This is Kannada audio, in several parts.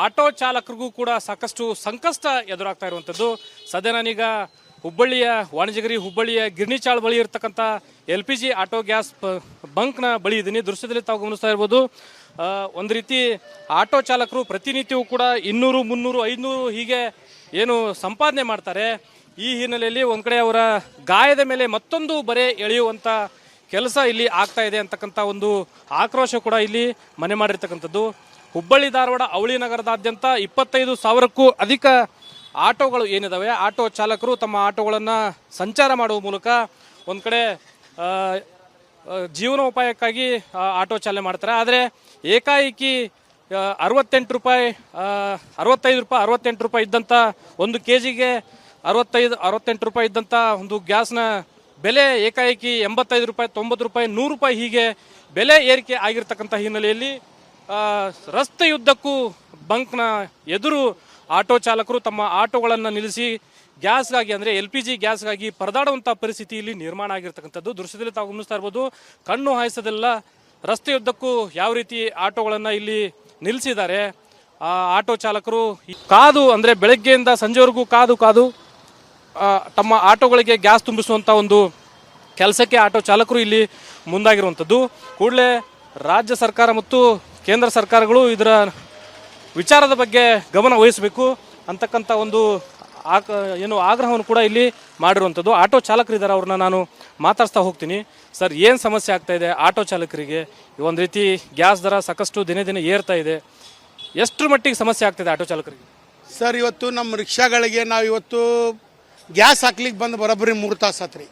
ಆಟೋ ಚಾಲಕರಿಗೂ ಕೂಡ ಸಾಕಷ್ಟು ಸಂಕಷ್ಟ ಎದುರಾಗ್ತಾ ಇರುವಂಥದ್ದು. ಸದ್ಯ ನಾನೀಗ ಹುಬ್ಬಳ್ಳಿಯ ವಾಣಿಜ್ಯಗಿರಿ ಹುಬ್ಬಳ್ಳಿಯ ಗಿರ್ನಿಚಾಳ್ ಬಳಿ ಇರತಕ್ಕಂಥ LPG ಆಟೋ ಗ್ಯಾಸ್ ಬಂಕ್ನ ಬಳಿ ಇದ್ದೀನಿ. ದೃಶ್ಯದಲ್ಲಿ ತಾವು ಗಮನಿಸ್ತಾ ಇರ್ಬೋದು. ಒಂದು ರೀತಿ ಆಟೋ ಚಾಲಕರು ಪ್ರತಿನಿತ್ಯವೂ ಕೂಡ 200, 300, 500 ಹೀಗೆ ಏನು ಸಂಪಾದನೆ ಮಾಡ್ತಾರೆ. ಈ ಹಿನ್ನೆಲೆಯಲ್ಲಿ ಒಂದು ಕಡೆ ಅವರ ಗಾಯದ ಮೇಲೆ ಮತ್ತೊಂದು ಬರೆ ಎಳೆಯುವಂಥ ಕೆಲಸ ಇಲ್ಲಿ ಆಗ್ತಾ ಇದೆ ಅಂತಕ್ಕಂಥ ಒಂದು ಆಕ್ರೋಶ ಕೂಡ ಇಲ್ಲಿ ಮನೆ ಮಾಡಿರ್ತಕ್ಕಂಥದ್ದು. ಹುಬ್ಬಳ್ಳಿ ಧಾರವಾಡ ಅವಳಿ ನಗರದಾದ್ಯಂತ 25,000ಕ್ಕೂ ಅಧಿಕ ಆಟೋಗಳು ಏನಿದಾವೆ, ಆಟೋ ಚಾಲಕರು ತಮ್ಮ ಆಟೋಗಳನ್ನು ಸಂಚಾರ ಮಾಡುವ ಮೂಲಕ ಒಂದು ಕಡೆ ಜೀವನೋಪಾಯಕ್ಕಾಗಿ ಆಟೋ ಚಾಲನೆ ಮಾಡ್ತಾರೆ. ಆದರೆ ಏಕಾಏಕಿ 68 ರೂಪಾಯಿ 65 ರೂಪಾಯಿ 68 ರೂಪಾಯಿ ಇದ್ದಂಥ ಒಂದು ಕೆಜಿಗೆ 68 ರೂಪಾಯಿ ಇದ್ದಂಥ ಒಂದು ಗ್ಯಾಸ್ನ ಬೆಲೆ ಏಕಾಏಕಿ 85 ರೂಪಾಯಿ 90 ರೂಪಾಯಿ 100 ರೂಪಾಯಿ ಹೀಗೆ ಬೆಲೆ ಏರಿಕೆ ಆಗಿರ್ತಕ್ಕಂಥ ಹಿನ್ನೆಲೆಯಲ್ಲಿ ರಸ್ತೆಯುದ್ದಕ್ಕೂ ಬಂಕ್ನ ಎದುರು ಆಟೋ ಚಾಲಕರು ತಮ್ಮ ಆಟೋಗಳನ್ನು ನಿಲ್ಲಿಸಿ ಗ್ಯಾಸ್ಗಾಗಿ ಅಂದರೆ LPG ಗ್ಯಾಸ್ಗಾಗಿ ಪರದಾಡುವಂಥ ಪರಿಸ್ಥಿತಿ ಇಲ್ಲಿ ನಿರ್ಮಾಣ ಆಗಿರ್ತಕ್ಕಂಥದ್ದು. ದೃಶ್ಯದಲ್ಲಿ ತಾವು ಗಮನಿಸ್ತಾ ಇರ್ಬೋದು. ಕಣ್ಣು ಹಾಯಿಸೋದೆಲ್ಲ ರಸ್ತೆಯುದ್ದಕ್ಕೂ ಯಾವ ರೀತಿ ಆಟೋಗಳನ್ನು ಇಲ್ಲಿ ನಿಲ್ಲಿಸಿದ್ದಾರೆ. ಆ ಆಟೋ ಚಾಲಕರು ಕಾದು ಅಂದರೆ ಬೆಳಗ್ಗೆಯಿಂದ ಸಂಜೆವರೆಗೂ ಕಾದು ತಮ್ಮ ಆಟೋಗಳಿಗೆ ಗ್ಯಾಸ್ ತುಂಬಿಸುವಂಥ ಒಂದು ಕೆಲಸಕ್ಕೆ ಆಟೋ ಚಾಲಕರು ಇಲ್ಲಿ ಮುಂದಾಗಿರುವಂಥದ್ದು. ಕೂಡಲೇ ರಾಜ್ಯ ಸರ್ಕಾರ ಮತ್ತು ಕೇಂದ್ರ ಸರ್ಕಾರಗಳು ಇದರ ವಿಚಾರದ ಬಗ್ಗೆ ಗಮನ ವಹಿಸಬೇಕು ಅಂತಕ್ಕಂಥ ಒಂದು ಆಗ್ರಹವನ್ನು ಕೂಡ ಇಲ್ಲಿ ಮಾಡಿರುವಂಥದ್ದು. ಆಟೋ ಚಾಲಕರಿದ್ದಾರೆ, ಅವ್ರನ್ನ ನಾನು ಮಾತಾಡ್ಸ್ತಾ ಹೋಗ್ತೀನಿ. ಸರ್, ಏನು ಸಮಸ್ಯೆ ಆಗ್ತಾ ಇದೆ ಆಟೋ ಚಾಲಕರಿಗೆ? ಒಂದು ರೀತಿ ಗ್ಯಾಸ್ ದರ ಸಾಕಷ್ಟು ದಿನೇ ದಿನೇ ಏರ್ತಾ ಇದೆ. ಎಷ್ಟರ ಮಟ್ಟಿಗೆ ಸಮಸ್ಯೆ ಆಗ್ತಿದೆ ಆಟೋ ಚಾಲಕರಿಗೆ? ಸರ್, ಇವತ್ತು ನಮ್ಮ ರಿಕ್ಷಾಗಳಿಗೆ ನಾವು ಇವತ್ತು ಗ್ಯಾಸ್ ಹಾಕ್ಲಿಕ್ಕೆ ಬಂದು ಬರೋಬ್ಬರಿ 3 ತಾಸು ಆತ್ರಿ.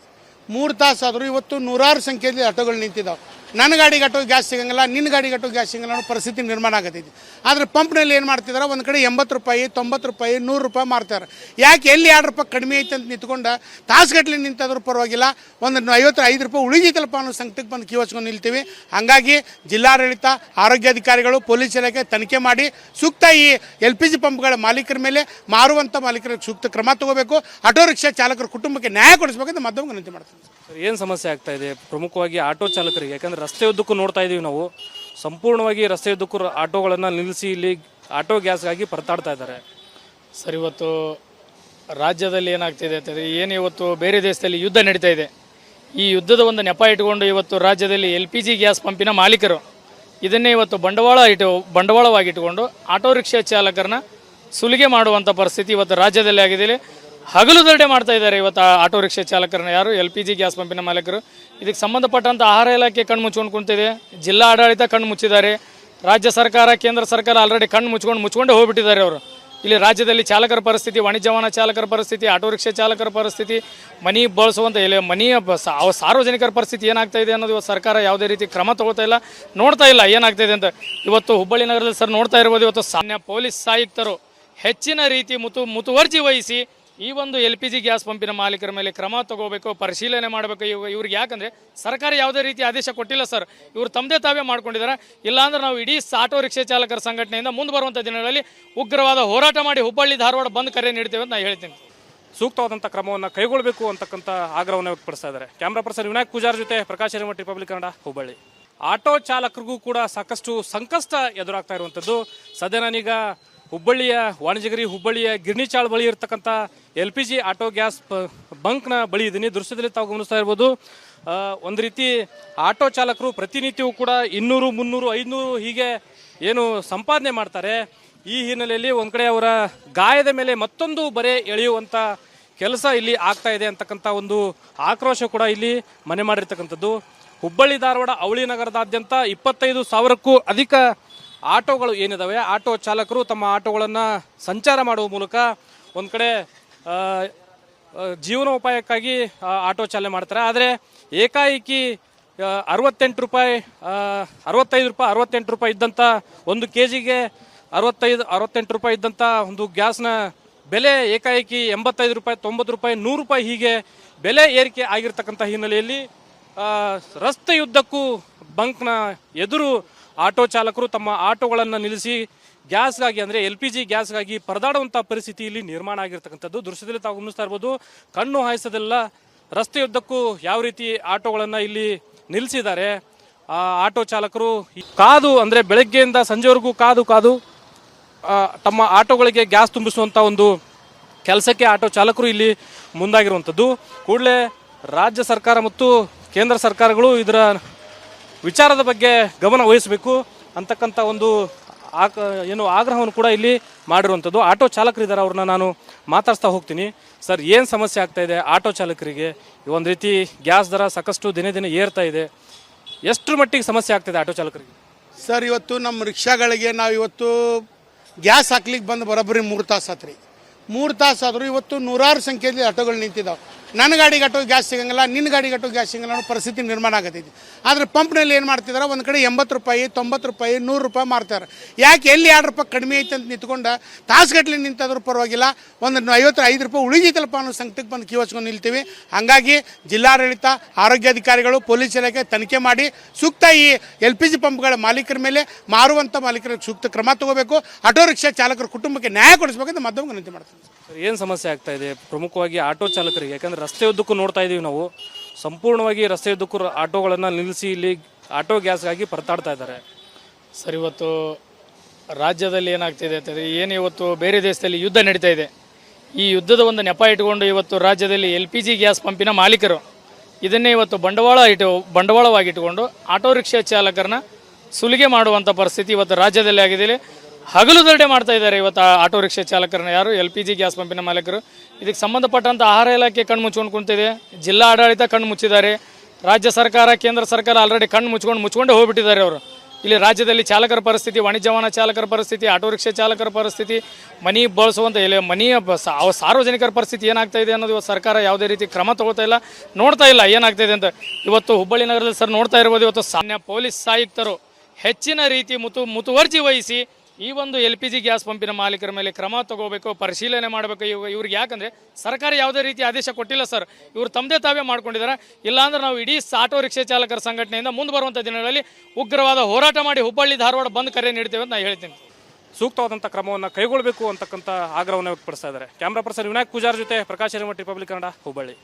3 ತಾಸು ಆದರೂ ಇವತ್ತು ನೂರಾರು ಸಂಖ್ಯೆಯಲ್ಲಿ ಆಟೋಗಳು ನಿಂತಿದ್ದಾವೆ. ನನ್ನ ಗಾಡಿಗೆ ಆಟೋ ಗ್ಯಾಸ್ ಸಿಗಂಗಿಲ್ಲ, ನಿನ್ನ ಗಾಡಿಗೆ ಆಟೋ ಗ್ಯಾಸ್ ಸಿಗಂಗಿಲ್ಲ ಅನ್ನೋ ಪರಿಸ್ಥಿತಿ ನಿರ್ಮಾಣ ಆಗತ್ತೈತಿ. ಆದರೆ ಪಂಪ್ನಲ್ಲಿ ಏನು ಮಾಡ್ತಿದ್ದಾರೆ, ಒಂದು ಕಡೆ 80 ರೂಪಾಯಿ 90 ರೂಪಾಯಿ 100 ರೂಪಾಯಿ ಮಾರ್ತಾರೆ. ಯಾಕೆ ಎಲ್ಲಿ 2 ರೂಪಾಯಿ ಕಡಿಮೆ ಐತೆ ಅಂತ ನಿಂತ್ಕೊಂಡು ತಾಸುಗಟ್ಟಲೆ ನಿಂತಾದ್ರೂ ಪರವಾಗಿಲ್ಲ, ಒಂದು 55 ರೂಪಾಯಿ ಉಳಿದಿತ್ತಲ್ಪ ಅನ್ನೋ ಸಂಕಟಕ್ಕೆ ಬಂದು ಕ್ಯೂ ಹಚ್ಕೊಂಡು ನಿಲ್ತೀವಿ. ಹಾಗಾಗಿ ಜಿಲ್ಲಾಡಳಿತ, ಆರೋಗ್ಯಾಧಿಕಾರಿಗಳು, ಪೊಲೀಸ್ ಇಲಾಖೆ ತನಿಖೆ ಮಾಡಿ ಸೂಕ್ತ ಈ LPG ಪಂಪ್ಗಳ ಮಾಲೀಕರ ಮೇಲೆ, ಮಾರುವಂಥ ಮಾಲೀಕರಿಗೆ ಸೂಕ್ತ ಕ್ರಮ ತಗೋಬೇಕು. ಆಟೋ ರಿಕ್ಷಾ ಚಾಲಕರ ಕುಟುಂಬಕ್ಕೆ ನ್ಯಾಯ ಕೊಡಿಸಬೇಕಂತ ಮಾಧ್ಯಮ ವಿನಂತಿ ಮಾಡ್ತೀನಿ. ಏನು ಸಮಸ್ಯೆ ಆಗ್ತಾ ಇದೆ ಪ್ರಮುಖವಾಗಿ ಆಟೋ ಚಾಲಕರಿಗೆ? ಯಾಕಂದರೆ ರಸ್ತೆಯುದ್ದಕ್ಕೂ ನೋಡ್ತಾ ಇದ್ದೀವಿ ನಾವು, ಸಂಪೂರ್ಣವಾಗಿ ರಸ್ತೆಯುದ್ದಕ್ಕೂ ಆಟೋಗಳನ್ನು ನಿಲ್ಲಿಸಿ ಇಲ್ಲಿ ಆಟೋ ಗ್ಯಾಸ್ಗಾಗಿ ಪರತಾಡ್ತಾ ಇದ್ದಾರೆ. ಸರ್, ಇವತ್ತು ರಾಜ್ಯದಲ್ಲಿ ಏನಾಗ್ತಿದೆ ಅಂತಂದರೆ, ಏನು ಇವತ್ತು ಬೇರೆ ದೇಶದಲ್ಲಿ ಯುದ್ಧ ನಡೀತಾ ಇದೆ. ಈ ಯುದ್ಧದ ಒಂದು ನೆಪ ಇಟ್ಟುಕೊಂಡು ಇವತ್ತು ರಾಜ್ಯದಲ್ಲಿ LPG ಗ್ಯಾಸ್ ಪಂಪಿನ ಮಾಲೀಕರು ಇದನ್ನೇ ಇವತ್ತು ಬಂಡವಾಳವಾಗಿಟ್ಟುಕೊಂಡು ಆಟೋ ರಿಕ್ಷಾ ಚಾಲಕರನ್ನ ಸುಲಿಗೆ ಮಾಡುವಂಥ ಪರಿಸ್ಥಿತಿ ಇವತ್ತು ರಾಜ್ಯದಲ್ಲಿ ಆಗಿದೆ. ಹಗಲು ದರೋಡೆ ಮಾಡ್ತಾ ಇದ್ದಾರೆ ಇವತ್ತು ಆಟೋ ರಿಕ್ಷಾ ಚಾಲಕರನ್ನ. ಯಾರು LPG ಗ್ಯಾಸ್ ಪಂಪಿನ ಮಾಲೀಕರು. ಇದಕ್ಕೆ ಸಂಬಂಧಪಟ್ಟಂಥ ಆಹಾರ ಇಲಾಖೆ ಕಣ್ಣು ಮುಚ್ಕೊಂಡು ಕುಂತಿದೆ, ಜಿಲ್ಲಾ ಆಡಳಿತ ಕಣ್ಣು ಮುಚ್ಚಿದ್ದಾರೆ, ರಾಜ್ಯ ಸರ್ಕಾರ ಕೇಂದ್ರ ಸರ್ಕಾರ ಆಲ್ರೆಡಿ ಕಣ್ಣು ಮುಚ್ಕೊಂಡೇ ಹೋಗ್ಬಿಟ್ಟಿದ್ದಾರೆ ಅವರು. ಇಲ್ಲಿ ರಾಜ್ಯದಲ್ಲಿ ಚಾಲಕರ ಪರಿಸ್ಥಿತಿ, ವಾಣಿಜ್ಯ ವಾಹನ ಚಾಲಕರ ಪರಿಸ್ಥಿತಿ, ಆಟೋ ರಿಕ್ಷಾ ಚಾಲಕರ ಪರಿಸ್ಥಿತಿ, ಮನಿ ಬಳಸುವಂಥ ಸಾರ್ವಜನಿಕರ ಪರಿಸ್ಥಿತಿ ಏನಾಗ್ತಾ ಇದೆ ಅನ್ನೋದು ಇವತ್ತು ಸರ್ಕಾರ ಯಾವುದೇ ರೀತಿ ಕ್ರಮ ತಗೋತಾ ಇಲ್ಲ, ನೋಡ್ತಾ ಇಲ್ಲ ಏನಾಗ್ತಾ ಇದೆ ಅಂತ. ಇವತ್ತು ಹುಬ್ಬಳ್ಳಿ ನಗರದಲ್ಲಿ ಸರ್ ನೋಡ್ತಾ ಇರ್ಬೋದು, ಇವತ್ತು ಸಾಮಾನ್ಯ ಪೊಲೀಸ್ ಆಯುಕ್ತರು ಹೆಚ್ಚಿನ ರೀತಿ ಮುತುವರ್ಜಿ ವಹಿಸಿ ಈ ಒಂದು LPG ಗ್ಯಾಸ್ ಪಂಪಿನ ಮಾಲೀಕರ ಮೇಲೆ ಕ್ರಮ ತಗೋಬೇಕು, ಪರಿಶೀಲನೆ ಮಾಡಬೇಕು. ಇವ್ರಿಗೆ ಯಾಕಂದರೆ ಸರ್ಕಾರ ಯಾವುದೇ ರೀತಿ ಆದೇಶ ಕೊಟ್ಟಿಲ್ಲ ಸರ್, ಇವರು ತಮ್ಮದೇ ತಾವೇ ಮಾಡ್ಕೊಂಡಿದ್ದಾರೆ. ಇಲ್ಲಾಂದ್ರೆ ನಾವು ಇಡೀ ಆಟೋ ರಿಕ್ಷಾ ಚಾಲಕರ ಸಂಘಟನೆಯಿಂದ ಮುಂದೆ ಬರುವಂಥ ದಿನಗಳಲ್ಲಿ ಉಗ್ರವಾದ ಹೋರಾಟ ಮಾಡಿ ಹುಬ್ಬಳ್ಳಿ ಧಾರವಾಡ ಬಂದ್ ಕರೆ ನೀಡ್ತೇವೆ ಅಂತ ನಾನು ಹೇಳ್ತೀನಿ. ಸೂಕ್ತವಾದಂಥ ಕ್ರಮವನ್ನು ಕೈಗೊಳ್ಳಬೇಕು ಅಂತಕ್ಕಂಥ ಆಗ್ರಹವನ್ನು ವ್ಯಕ್ತಪಡಿಸ್ತಾ ಇದ್ದಾರೆ. ಕ್ಯಾಮ್ರಾ ಪರ್ಸನ್ ವಿನಾಯಕ್ ಪೂಜಾರ್ ಜೊತೆ ಪ್ರಕಾಶ್ ಹಿರೇಮಠ, ರಿಪಬ್ಲಿಕ್ ಕನ್ನಡ, ಹುಬ್ಬಳ್ಳಿ. ಆಟೋ ಚಾಲಕರಿಗೂ ಕೂಡ ಸಾಕಷ್ಟು ಸಂಕಷ್ಟ ಎದುರಾಗ್ತಾ ಇರುವಂಥದ್ದು. ಸದ್ಯ ನಾನೀಗ ಹುಬ್ಬಳ್ಳಿಯ ವಾಣಿಜ್ಯಗಿರಿ ಹುಬ್ಬಳ್ಳಿಯ ಗಿರ್ನಿಚಾಳ್ ಬಳಿ ಇರತಕ್ಕಂಥ LPG ಆಟೋ ಗ್ಯಾಸ್ ಬಂಕ್ನ ಬಳಿ ಇದ್ದೀನಿ. ದೃಶ್ಯದಲ್ಲಿ ತಾವು ಗಮನಿಸ್ತಾ ಇರ್ಬೋದು. ಒಂದು ರೀತಿ ಆಟೋ ಚಾಲಕರು ಪ್ರತಿನಿತ್ಯವೂ ಕೂಡ 200, 300, 500 ಹೀಗೆ ಏನು ಸಂಪಾದನೆ ಮಾಡ್ತಾರೆ. ಈ ಹಿನ್ನೆಲೆಯಲ್ಲಿ ಒಂದು ಕಡೆ ಅವರ ಗಾಯದ ಮೇಲೆ ಮತ್ತೊಂದು ಬರೆ ಎಳೆಯುವಂಥ ಕೆಲಸ ಇಲ್ಲಿ ಆಗ್ತಾ ಇದೆ ಅಂತಕ್ಕಂಥ ಒಂದು ಆಕ್ರೋಶ ಕೂಡ ಇಲ್ಲಿ ಮನೆ ಮಾಡಿರ್ತಕ್ಕಂಥದ್ದು. ಹುಬ್ಬಳ್ಳಿ ಧಾರವಾಡ ಅವಳಿ ನಗರದಾದ್ಯಂತ 25,000ಕ್ಕೂ ಅಧಿಕ ಆಟೋಗಳು ಏನಿದಾವೆ, ಆಟೋ ಚಾಲಕರು ತಮ್ಮ ಆಟೋಗಳನ್ನು ಸಂಚಾರ ಮಾಡುವ ಮೂಲಕ ಒಂದು ಕಡೆ ಜೀವನೋಪಾಯಕ್ಕಾಗಿ ಆಟೋ ಚಾಲನೆ ಮಾಡ್ತಾರೆ. ಆದರೆ ಏಕಾಏಕಿ 68 ರೂಪಾಯಿ 65 ರೂಪಾಯಿ 68 ರೂಪಾಯಿ ಇದ್ದಂಥ ಒಂದು ಕೆಜಿಗೆ 68 ರೂಪಾಯಿ ಇದ್ದಂಥ ಒಂದು ಗ್ಯಾಸ್ನ ಬೆಲೆ ಏಕಾಏಕಿ 85 ರೂಪಾಯಿ 90 ರೂಪಾಯಿ 100 ರೂಪಾಯಿ ಹೀಗೆ ಬೆಲೆ ಏರಿಕೆ ಆಗಿರ್ತಕ್ಕಂಥ ಹಿನ್ನೆಲೆಯಲ್ಲಿ ರಸ್ತೆಯುದ್ದಕ್ಕೂ ಬಂಕ್ನ ಎದುರು ಆಟೋ ಚಾಲಕರು ತಮ್ಮ ಆಟೋಗಳನ್ನು ನಿಲ್ಲಿಸಿ ಗ್ಯಾಸ್ಗಾಗಿ ಅಂದರೆ LPG ಗ್ಯಾಸ್ಗಾಗಿ ಪರದಾಡುವಂಥ ಪರಿಸ್ಥಿತಿ ಇಲ್ಲಿ ನಿರ್ಮಾಣ ಆಗಿರ್ತಕ್ಕಂಥದ್ದು. ದೃಶ್ಯದಲ್ಲಿ ತಾವು ಗಮನಿಸ್ತಾ ಇರ್ಬೋದು. ಕಣ್ಣು ಹಾಯಿಸೋದೆಲ್ಲ ರಸ್ತೆಯುದ್ದಕ್ಕೂ ಯಾವ ರೀತಿ ಆಟೋಗಳನ್ನು ಇಲ್ಲಿ ನಿಲ್ಲಿಸಿದ್ದಾರೆ. ಆ ಆಟೋ ಚಾಲಕರು ಕಾದು ಅಂದರೆ ಬೆಳಗ್ಗೆಯಿಂದ ಸಂಜೆವರೆಗೂ ಕಾದು ತಮ್ಮ ಆಟೋಗಳಿಗೆ ಗ್ಯಾಸ್ ತುಂಬಿಸುವಂಥ ಒಂದು ಕೆಲಸಕ್ಕೆ ಆಟೋ ಚಾಲಕರು ಇಲ್ಲಿ ಮುಂದಾಗಿರುವಂಥದ್ದು. ಕೂಡಲೇ ರಾಜ್ಯ ಸರ್ಕಾರ ಮತ್ತು ಕೇಂದ್ರ ಸರ್ಕಾರಗಳು ಇದರ ವಿಚಾರದ ಬಗ್ಗೆ ಗಮನ ವಹಿಸಬೇಕು ಅಂತಕ್ಕಂಥ ಒಂದು ಆಗ್ರಹವನ್ನು ಕೂಡ ಇಲ್ಲಿ ಮಾಡಿರುವಂಥದ್ದು. ಆಟೋ ಚಾಲಕರಿದ್ದಾರೆ, ಅವ್ರನ್ನ ನಾನು ಮಾತಾಡ್ಸ್ತಾ ಹೋಗ್ತೀನಿ. ಸರ್, ಏನು ಸಮಸ್ಯೆ ಆಗ್ತಾ ಇದೆ ಆಟೋ ಚಾಲಕರಿಗೆ? ಒಂದು ರೀತಿ ಗ್ಯಾಸ್ ದರ ಸಾಕಷ್ಟು ದಿನೇ ದಿನೇ ಏರ್ತಾ ಇದೆ. ಎಷ್ಟರ ಮಟ್ಟಿಗೆ ಸಮಸ್ಯೆ ಆಗ್ತಿದೆ ಆಟೋ ಚಾಲಕರಿಗೆ? ಸರ್, ಇವತ್ತು ನಮ್ಮ ರಿಕ್ಷಾಗಳಿಗೆ ನಾವು ಇವತ್ತು ಗ್ಯಾಸ್ ಹಾಕ್ಲಿಕ್ಕೆ ಬಂದು ಬರೋಬ್ಬರಿ 3 ತಾಸು ಆತ್ರಿ. 3 ತಾಸು ಆದರೂ ಇವತ್ತು ನೂರಾರು ಸಂಖ್ಯೆಯಲ್ಲಿ ಆಟೋಗಳು ನಿಂತಿದ್ದಾವೆ. ನನ್ನ ಗಾಡಿಗೆ ಆಟೋ ಗ್ಯಾಸ್ ಸಿಗಂಗಿಲ್ಲ, ನಿನ್ನ ಗಾಡಿಗೆ ಆಟೋ ಗ್ಯಾಸ್ ಸಿಗಂಗಿಲ್ಲ ಅನ್ನೋ ಪರಿಸ್ಥಿತಿ ನಿರ್ಮಾಣ ಆಗತ್ತೈತಿ. ಆದರೆ ಪಂಪ್ನಲ್ಲಿ ಏನು ಮಾಡ್ತಿದ್ದಾರೆ, ಒಂದು ಕಡೆ 80 ರೂಪಾಯಿ, 90 ರೂಪಾಯಿ, 100 ರೂಪಾಯಿ ಮಾರ್ತಾರೆ. ಯಾಕೆ ಎಲ್ಲಿ 2 ರೂಪಾಯಿ ಕಡಿಮೆ ಐತೆ ಅಂತ ನಿಂತ್ಕೊಂಡು ತಾಸುಗಟ್ಟಲೆ ನಿಂತಾದ್ರೂ ಪರವಾಗಿಲ್ಲ, ಒಂದು 55 ರೂಪಾಯಿ ಉಳಿದಿತ್ತಲ್ಪ ಅನ್ನೋ ಸಂಕಟಕ್ಕೆ ಬಂದು ಕ್ಯೂ ಹಚ್ಕೊಂಡು ನಿಲ್ತೀವಿ. ಹಾಗಾಗಿ ಜಿಲ್ಲಾಡಳಿತ, ಆರೋಗ್ಯಾಧಿಕಾರಿಗಳು, ಪೊಲೀಸ್ ಇಲಾಖೆ ತನಿಖೆ ಮಾಡಿ ಸೂಕ್ತ ಈ LPG ಪಂಪ್ಗಳ ಮಾಲೀಕರ ಮೇಲೆ, ಮಾರುವಂಥ ಮಾಲೀಕರಿಗೆ ಸೂಕ್ತ ಕ್ರಮ ತಗೋಬೇಕು. ಆಟೋ ರಿಕ್ಷಾ ಚಾಲಕರ ಕುಟುಂಬಕ್ಕೆ ನ್ಯಾಯ ಕೊಡಿಸಬೇಕಂತ ಮಾಧ್ಯಮ ವಿನಂತಿ ಮಾಡ್ತೀನಿ. ಏನು ಸಮಸ್ಯೆ ಆಗ್ತಾ ಇದೆ ಪ್ರಮುಖವಾಗಿ ಆಟೋ ಚಾಲಕರಿಗೆ? ಯಾಕಂದರೆ ರಸ್ತೆ ಉದ್ದಕ್ಕೂ ನೋಡ್ತಾ ಇದ್ದೀವಿ ನಾವು, ಸಂಪೂರ್ಣವಾಗಿ ರಸ್ತೆ ಉದ್ದಕ್ಕೂ ಆಟೋಗಳನ್ನು ನಿಲ್ಲಿಸಿ ಇಲ್ಲಿ ಆಟೋ ಗ್ಯಾಸ್ಗಾಗಿ ಪರತಾಡ್ತಾ ಇದ್ದಾರೆ. ಸರ್, ಇವತ್ತು ರಾಜ್ಯದಲ್ಲಿ ಏನಾಗ್ತಿದೆ ಅಂತಂದರೆ, ಏನು ಇವತ್ತು ಬೇರೆ ದೇಶದಲ್ಲಿ ಯುದ್ಧ ನಡೀತಾ ಇದೆ. ಈ ಯುದ್ಧದ ಒಂದು ನೆಪ ಇಟ್ಕೊಂಡು ಇವತ್ತು ರಾಜ್ಯದಲ್ಲಿ LPG ಗ್ಯಾಸ್ ಪಂಪಿನ ಮಾಲೀಕರು ಇದನ್ನೇ ಇವತ್ತು ಬಂಡವಾಳವಾಗಿಟ್ಟುಕೊಂಡು ಆಟೋ ರಿಕ್ಷಾ ಚಾಲಕರನ್ನ ಸುಲಿಗೆ ಮಾಡುವಂಥ ಪರಿಸ್ಥಿತಿ ಇವತ್ತು ರಾಜ್ಯದಲ್ಲಿ ಆಗಿದೆ. ಹಗಲು ದರೋಡೆ ಮಾಡ್ತಾ ಇದ್ದಾರೆ ಇವತ್ತು ಆಟೋ ರಿಕ್ಷಾ ಚಾಲಕರನ್ನ. ಯಾರು LPG ಗ್ಯಾಸ್ ಪಂಪಿನ ಮಾಲೀಕರು. ಇದಕ್ಕೆ ಸಂಬಂಧಪಟ್ಟಂಥ ಆಹಾರ ಇಲಾಖೆ ಕಣ್ಣು ಮುಚ್ಕೊಂಡು ಕುಂತಿದೆ, ಜಿಲ್ಲಾ ಆಡಳಿತ ಕಣ್ಣು ಮುಚ್ಚಿದ್ದಾರೆ, ರಾಜ್ಯ ಸರ್ಕಾರ, ಕೇಂದ್ರ ಸರ್ಕಾರ ಆಲ್ರೆಡಿ ಕಣ್ಣು ಮುಚ್ಕೊಂಡು ಹೋಗ್ಬಿಟ್ಟಿದ್ದಾರೆ ಅವರು. ಇಲ್ಲಿ ರಾಜ್ಯದಲ್ಲಿ ಚಾಲಕರ ಪರಿಸ್ಥಿತಿ, ವಾಣಿಜ್ಯ ವಾಹನ ಚಾಲಕರ ಪರಿಸ್ಥಿತಿ, ಆಟೋ ರಿಕ್ಷಾ ಚಾಲಕರ ಪರಿಸ್ಥಿತಿ, ಮನಿ ಬಳಸುವಂಥ ಸಾರ್ವಜನಿಕರ ಪರಿಸ್ಥಿತಿ ಏನಾಗ್ತಾ ಇದೆ ಅನ್ನೋದು ಇವತ್ತು ಸರ್ಕಾರ ಯಾವುದೇ ರೀತಿ ಕ್ರಮ ತಗೋತಾ ಇಲ್ಲ, ನೋಡ್ತಾ ಇಲ್ಲ ಏನಾಗ್ತಾ ಇದೆ ಅಂತ. ಇವತ್ತು ಹುಬ್ಬಳ್ಳಿ ನಗರದಲ್ಲಿ ಸರ್ ನೋಡ್ತಾ ಇರ್ಬೋದು, ಇವತ್ತು ಸಾಮಾನ್ಯ ಪೊಲೀಸ್ ಆಯುಕ್ತರು ಹೆಚ್ಚಿನ ರೀತಿ ಮುತುವರ್ಜಿ ವಹಿಸಿ ಈ ಒಂದು LPG ಗ್ಯಾಸ್ ಪಂಪಿನ ಮಾಲೀಕರ ಮೇಲೆ ಕ್ರಮ ತಗೋಬೇಕು, ಪರಿಶೀಲನೆ ಮಾಡಬೇಕು. ಇವ್ರಿಗೆ ಯಾಕಂದರೆ ಸರ್ಕಾರ ಯಾವುದೇ ರೀತಿ ಆದೇಶ ಕೊಟ್ಟಿಲ್ಲ ಸರ್, ಇವರು ತಮ್ಮದೇ ತಾವೇ ಮಾಡ್ಕೊಂಡಿದ್ದಾರೆ. ಇಲ್ಲಾಂದ್ರೆ ನಾವು ಇಡೀ ಆಟೋ ರಿಕ್ಷಾ ಚಾಲಕರ ಸಂಘಟನೆಯಿಂದ ಮುಂದೆ ಬರುವಂಥ ದಿನಗಳಲ್ಲಿ ಉಗ್ರವಾದ ಹೋರಾಟ ಮಾಡಿ ಹುಬ್ಬಳ್ಳಿ ಧಾರವಾಡ ಬಂದ್ ಕರೆ ನೀಡ್ತೇವೆ ಅಂತ ನಾನು ಹೇಳ್ತೀನಿ. ಸೂಕ್ತವಾದಂಥ ಕ್ರಮವನ್ನು ಕೈಗೊಳ್ಳಬೇಕು ಅಂತಕ್ಕಂಥ ಆಗ್ರಹವನ್ನು ವ್ಯಕ್ತಪಡಿಸ್ತಾ ಇದ್ದಾರೆ. ಕ್ಯಾಮ್ರಾ ಪರ್ಸನ್ ವಿನಾಯಕ್ ಪೂಜಾರ್ ಜೊತೆ ಪ್ರಕಾಶ್ ಹಿರೇಮಠ, ರಿಪಬ್ಲಿಕ್ ಕನ್ನಡ, ಹುಬ್ಬಳ್ಳಿ.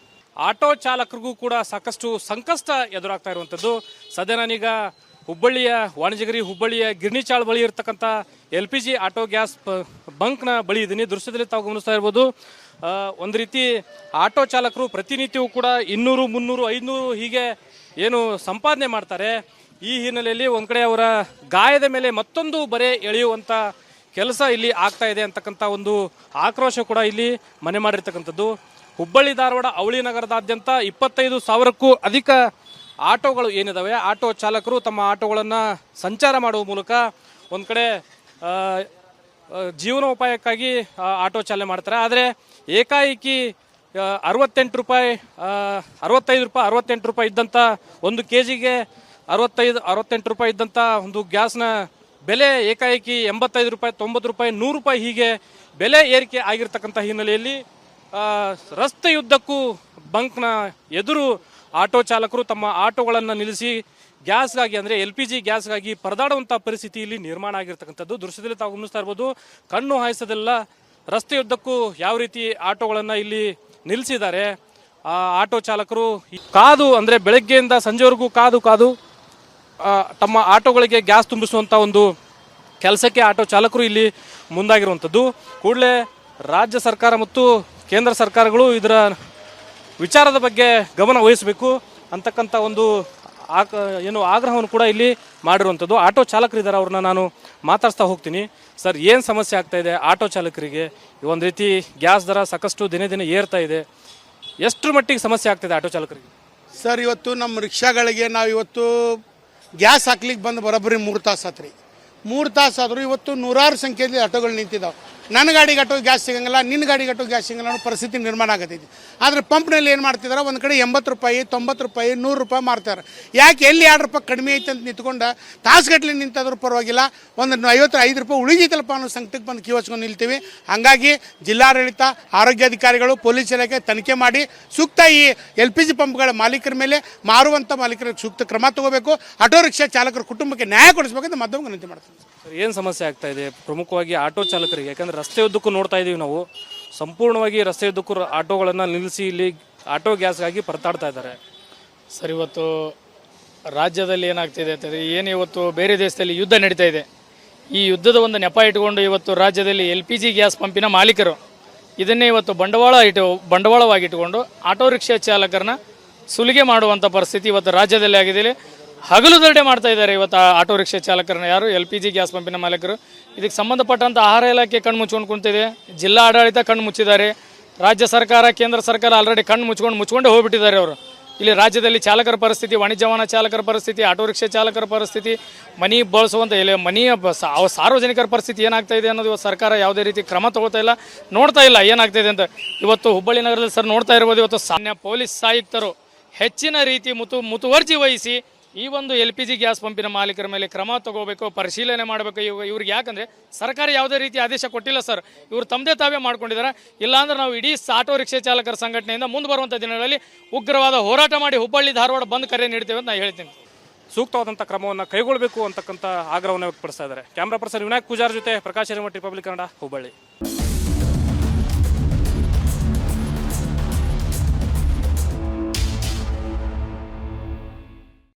ಆಟೋ ಚಾಲಕರಿಗೂ ಕೂಡ ಸಾಕಷ್ಟು ಸಂಕಷ್ಟ ಎದುರಾಗ್ತಾ ಇರುವಂಥದ್ದು. ಸದ್ಯ ನಾನೀಗ ಹುಬ್ಬಳ್ಳಿಯ ವಾಣಿಜ್ಯಗಿರಿ, ಹುಬ್ಬಳ್ಳಿಯ ಗಿರ್ನಿಚಾಳ್ ಬಳಿ ಇರತಕ್ಕಂಥ LPG ಆಟೋ ಗ್ಯಾಸ್ ಬಂಕ್ನ ಬಳಿ ಇದ್ದೀನಿ. ದೃಶ್ಯದಲ್ಲಿ ತಾವು ಗಮನಿಸ್ತಾ ಇರ್ಬೋದು, ಒಂದು ರೀತಿ ಆಟೋ ಚಾಲಕರು ಪ್ರತಿನಿತ್ಯವೂ ಕೂಡ 200, 300, 500 ಹೀಗೆ ಏನು ಸಂಪಾದನೆ ಮಾಡ್ತಾರೆ. ಈ ಹಿನ್ನೆಲೆಯಲ್ಲಿ ಒಂದು ಕಡೆ ಅವರ ಗಾಯದ ಮೇಲೆ ಮತ್ತೊಂದು ಬರೆ ಎಳೆಯುವಂಥ ಕೆಲಸ ಇಲ್ಲಿ ಆಗ್ತಾ ಇದೆ ಅಂತಕ್ಕಂಥ ಒಂದು ಆಕ್ರೋಶ ಕೂಡ ಇಲ್ಲಿ ಮನೆ ಮಾಡಿರ್ತಕ್ಕಂಥದ್ದು. ಹುಬ್ಬಳ್ಳಿ ಧಾರವಾಡ ಅವಳಿ ನಗರದಾದ್ಯಂತ 25,000ಕ್ಕೂ ಅಧಿಕ ಆಟೋಗಳು ಏನಿದಾವೆ, ಆಟೋ ಚಾಲಕರು ತಮ್ಮ ಆಟೋಗಳನ್ನು ಸಂಚಾರ ಮಾಡುವ ಮೂಲಕ ಒಂದು ಕಡೆ ಜೀವನೋಪಾಯಕ್ಕಾಗಿ ಆಟೋ ಚಾಲನೆ ಮಾಡ್ತಾರೆ. ಆದರೆ ಏಕಾಏಕಿ 68 ರೂಪಾಯಿ, 65 ರೂಪಾಯಿ, 68 ರೂಪಾಯಿ ಇದ್ದಂಥ ಒಂದು KGಗೆ 68 ರೂಪಾಯಿ ಇದ್ದಂಥ ಒಂದು ಗ್ಯಾಸ್ನ ಬೆಲೆ ಏಕಾಏಕಿ 85 ರೂಪಾಯಿ, 90 ರೂಪಾಯಿ, 100 ರೂಪಾಯಿ ಹೀಗೆ ಬೆಲೆ ಏರಿಕೆ ಆಗಿರ್ತಕ್ಕಂಥ ಹಿನ್ನೆಲೆಯಲ್ಲಿ ರಸ್ತೆಯುದ್ದಕ್ಕೂ ಬಂಕ್ನ ಎದುರು ಆಟೋ ಚಾಲಕರು ತಮ್ಮ ಆಟೋಗಳನ್ನು ನಿಲ್ಲಿಸಿ ಗ್ಯಾಸ್ಗಾಗಿ, ಅಂದರೆ LPG ಗ್ಯಾಸ್ಗಾಗಿ ಪರದಾಡುವಂಥ ಪರಿಸ್ಥಿತಿ ಇಲ್ಲಿ ನಿರ್ಮಾಣ ಆಗಿರ್ತಕ್ಕಂಥದ್ದು. ದೃಶ್ಯದಲ್ಲಿ ತಾವು ಗಮನಿಸ್ತಾ ಇರ್ಬೋದು, ಕಣ್ಣು ಹಾಯಿಸೋದೆಲ್ಲ ರಸ್ತೆಯುದ್ದಕ್ಕೂ ಯಾವ ರೀತಿ ಆಟೋಗಳನ್ನು ಇಲ್ಲಿ ನಿಲ್ಲಿಸಿದ್ದಾರೆ. ಆ ಆಟೋ ಚಾಲಕರು ಕಾದು, ಅಂದರೆ ಬೆಳಗ್ಗೆಯಿಂದ ಸಂಜೆವರೆಗೂ ಕಾದು ತಮ್ಮ ಆಟೋಗಳಿಗೆ ಗ್ಯಾಸ್ ತುಂಬಿಸುವಂಥ ಒಂದು ಕೆಲಸಕ್ಕೆ ಆಟೋ ಚಾಲಕರು ಇಲ್ಲಿ ಮುಂದಾಗಿರುವಂಥದ್ದು. ಕೂಡಲೇ ರಾಜ್ಯ ಸರ್ಕಾರ ಮತ್ತು ಕೇಂದ್ರ ಸರ್ಕಾರಗಳು ಇದರ ವಿಚಾರದ ಬಗ್ಗೆ ಗಮನ ವಹಿಸಬೇಕು ಅಂತಕ್ಕಂಥ ಒಂದು ಆಗ್ರಹವನ್ನು ಕೂಡ ಇಲ್ಲಿ ಮಾಡಿರುವಂಥದ್ದು. ಆಟೋ ಚಾಲಕರಿದ್ದಾರೆ, ಅವ್ರನ್ನ ನಾನು ಮಾತಾಡ್ಸ್ತಾ ಹೋಗ್ತೀನಿ. ಸರ್, ಏನು ಸಮಸ್ಯೆ ಆಗ್ತಾ ಇದೆ ಆಟೋ ಚಾಲಕರಿಗೆ? ಒಂದು ರೀತಿ ಗ್ಯಾಸ್ ದರ ಸಾಕಷ್ಟು ದಿನೇ ದಿನೇ ಏರ್ತಾ ಇದೆ. ಎಷ್ಟರ ಮಟ್ಟಿಗೆ ಸಮಸ್ಯೆ ಆಗ್ತಿದೆ ಆಟೋ ಚಾಲಕರಿಗೆ? ಸರ್, ಇವತ್ತು ನಮ್ಮ ರಿಕ್ಷಾಗಳಿಗೆ ನಾವು ಇವತ್ತು ಗ್ಯಾಸ್ ಹಾಕ್ಲಿಕ್ಕೆ ಬಂದು ಬರೋಬ್ಬರಿ 3 ತಾಸು ಆತ್ರಿ. 3 ತಾಸು ಆದರೂ ಇವತ್ತು ನೂರಾರು ಸಂಖ್ಯೆಯಲ್ಲಿ ಆಟೋಗಳು ನಿಂತಿದ್ದಾವೆ. ನನ್ನ ಗಾಡಿಗೆ ಆಟೋ ಗ್ಯಾಸ್ ಸಿಗಂಗಿಲ್ಲ, ನಿನ್ನ ಗಾಡಿಗೆ ಆಟೋ ಗ್ಯಾಸ್ ಸಿಗಂಗಿಲ್ಲ ಅನ್ನೋ ಪರಿಸ್ಥಿತಿ ನಿರ್ಮಾಣ ಆಗತ್ತೈತಿ. ಆದರೆ ಪಂಪ್ನಲ್ಲಿ ಏನು ಮಾಡ್ತಿದ್ದಾರೆ, ಒಂದು ಕಡೆ 80 ರೂಪಾಯಿ, 90 ರೂಪಾಯಿ, 100 ರೂಪಾಯಿ ಮಾರ್ತಾರೆ. ಯಾಕೆ ಎಲ್ಲಿ 2 ರೂಪಾಯಿ ಕಡಿಮೆ ಐತೆ ಅಂತ ನಿಂತ್ಕೊಂಡು ತಾಸುಗಟ್ಟಲೆ ನಿಂತಾದ್ರೂ ಪರವಾಗಿಲ್ಲ, ಒಂದು 55 ರೂಪಾಯಿ ಉಳಿದಿತ್ತಲ್ಪ ಅನ್ನೋ ಸಂಕಟಕ್ಕೆ ಬಂದು ಕ್ಯೂ ಹಚ್ಕೊಂಡು ನಿಲ್ತೀವಿ. ಹಾಗಾಗಿ ಜಿಲ್ಲಾಡಳಿತ, ಆರೋಗ್ಯಾಧಿಕಾರಿಗಳು, ಪೊಲೀಸ್ ಇಲಾಖೆ ತನಿಖೆ ಮಾಡಿ ಸೂಕ್ತ ಈ LPG ಪಂಪ್ಗಳ ಮಾಲೀಕರ ಮೇಲೆ, ಮಾರುವಂಥ ಮಾಲೀಕರಿಗೆ ಸೂಕ್ತ ಕ್ರಮ ತಗೋಬೇಕು. ಆಟೋ ರಿಕ್ಷಾ ಚಾಲಕರ ಕುಟುಂಬಕ್ಕೆ ನ್ಯಾಯ ಕೊಡಿಸಬೇಕಂತ ಮಾಧ್ಯಮ ವಿನಂತಿ ಮಾಡ್ತೀನಿ. ಏನು ಸಮಸ್ಯೆ ಆಗ್ತಾ ಇದೆ ಪ್ರಮುಖವಾಗಿ ಆಟೋ ಚಾಲಕರಿಗೆ? ಯಾಕಂದರೆ ರಸ್ತೆ ಉದ್ದಕ್ಕೂ ನೋಡ್ತಾ ಇದ್ದೀವಿ ನಾವು, ಸಂಪೂರ್ಣವಾಗಿ ರಸ್ತೆ ಉದ್ದಕ್ಕೂ ಆಟೋಗಳನ್ನು ನಿಲ್ಲಿಸಿ ಇಲ್ಲಿ ಆಟೋ ಗ್ಯಾಸ್ಗಾಗಿ ಪರತಾಡ್ತಾ ಇದ್ದಾರೆ. ಸರ್, ಇವತ್ತು ರಾಜ್ಯದಲ್ಲಿ ಏನಾಗ್ತಿದೆ ಅಂತಂದರೆ, ಏನು ಇವತ್ತು ಬೇರೆ ದೇಶದಲ್ಲಿ ಯುದ್ಧ ನಡೀತಾ ಇದೆ. ಈ ಯುದ್ಧದ ಒಂದು ನೆಪ ಇಟ್ಕೊಂಡು ಇವತ್ತು ರಾಜ್ಯದಲ್ಲಿ LPG ಗ್ಯಾಸ್ ಪಂಪಿನ ಮಾಲೀಕರು ಇದನ್ನೇ ಇವತ್ತು ಬಂಡವಾಳವಾಗಿಟ್ಟುಕೊಂಡು ಆಟೋ ರಿಕ್ಷಾ ಚಾಲಕರನ್ನ ಸುಲಿಗೆ ಮಾಡುವಂಥ ಪರಿಸ್ಥಿತಿ ಇವತ್ತು ರಾಜ್ಯದಲ್ಲಿ ಆಗಿದೆ. ಹಗಲು ದರೋಡೆ ಮಾಡ್ತಾ ಇದ್ದಾರೆ ಇವತ್ತು ಆಟೋ ರಿಕ್ಷಾ ಚಾಲಕರನ್ನ. ಯಾರು LPG ಗ್ಯಾಸ್ ಪಂಪಿನ ಮಾಲೀಕರು. ಇದಕ್ಕೆ ಸಂಬಂಧಪಟ್ಟಂಥ ಆಹಾರ ಇಲಾಖೆ ಕಣ್ಣು ಮುಚ್ಕೊಂಡು ಕುಂತಿದೆ, ಜಿಲ್ಲಾ ಆಡಳಿತ ಕಣ್ಣು ಮುಚ್ಚಿದ್ದಾರೆ, ರಾಜ್ಯ ಸರ್ಕಾರ ಕೇಂದ್ರ ಸರ್ಕಾರ ಆಲ್ರೆಡಿ ಕಣ್ಣು ಮುಚ್ಕೊಂಡೇ ಹೋಗ್ಬಿಟ್ಟಿದ್ದಾರೆ ಅವರು. ಇಲ್ಲಿ ರಾಜ್ಯದಲ್ಲಿ ಚಾಲಕರ ಪರಿಸ್ಥಿತಿ, ವಾಣಿಜ್ಯ ವಾಹನ ಚಾಲಕರ ಪರಿಸ್ಥಿತಿ, ಆಟೋ ರಿಕ್ಷಾ ಚಾಲಕರ ಪರಿಸ್ಥಿತಿ, ಮನಿ ಬಳಸುವಂಥ ಸಾರ್ವಜನಿಕರ ಪರಿಸ್ಥಿತಿ ಏನಾಗ್ತಾ ಇದೆ ಅನ್ನೋದು ಇವತ್ತು ಸರ್ಕಾರ ಯಾವುದೇ ರೀತಿ ಕ್ರಮ ತಗೋತಾ ಇಲ್ಲ, ನೋಡ್ತಾ ಇಲ್ಲ ಏನಾಗ್ತಾ ಇದೆ ಅಂತ. ಇವತ್ತು ಹುಬ್ಬಳ್ಳಿ ನಗರದಲ್ಲಿ ಸರ್ ನೋಡ್ತಾ ಇರ್ಬೋದು, ಇವತ್ತು ಸಾಮಾನ್ಯ ಪೊಲೀಸ್ ಆಯುಕ್ತರು ಹೆಚ್ಚಿನ ರೀತಿ ಮುತುವರ್ಜಿ ವಹಿಸಿ ಈ ಒಂದು LPG ಗ್ಯಾಸ್ ಪಂಪಿನ ಮಾಲೀಕರ ಮೇಲೆ ಕ್ರಮ ತಗೋಬೇಕು, ಪರಿಶೀಲನೆ ಮಾಡಬೇಕು. ಇವ್ರಿಗೆ ಯಾಕಂದರೆ ಸರ್ಕಾರ ಯಾವುದೇ ರೀತಿ ಆದೇಶ ಕೊಟ್ಟಿಲ್ಲ ಸರ್, ಇವರು ತಮ್ಮದೇ ತಾವೇ ಮಾಡ್ಕೊಂಡಿದ್ದಾರೆ. ಇಲ್ಲಾಂದ್ರೆ ನಾವು ಇಡೀ ಆಟೋ ರಿಕ್ಷಾ ಚಾಲಕರ ಸಂಘಟನೆಯಿಂದ ಮುಂದೆ ಬರುವಂಥ ದಿನಗಳಲ್ಲಿ ಉಗ್ರವಾದ ಹೋರಾಟ ಮಾಡಿ ಹುಬ್ಬಳ್ಳಿ ಧಾರವಾಡ ಬಂದ್ ಕರೆ ನೀಡ್ತೇವೆ ಅಂತ ನಾನು ಹೇಳ್ತೀನಿ. ಸೂಕ್ತವಾದಂಥ ಕ್ರಮವನ್ನು ಕೈಗೊಳ್ಳಬೇಕು ಅಂತಕ್ಕಂಥ ಆಗ್ರಹವನ್ನು ವ್ಯಕ್ತಪಡಿಸ್ತಾ ಇದ್ದಾರೆ. ಕ್ಯಾಮ್ರಾ ಪರ್ಸನ್ ವಿನಾಯಕ್ ಪೂಜಾರ್ ಜೊತೆ ಪ್ರಕಾಶ್ ಹಿರೇಮಠ, ರಿಪಬ್ಲಿಕ್ ಕನ್ನಡ, ಹುಬ್ಬಳ್ಳಿ.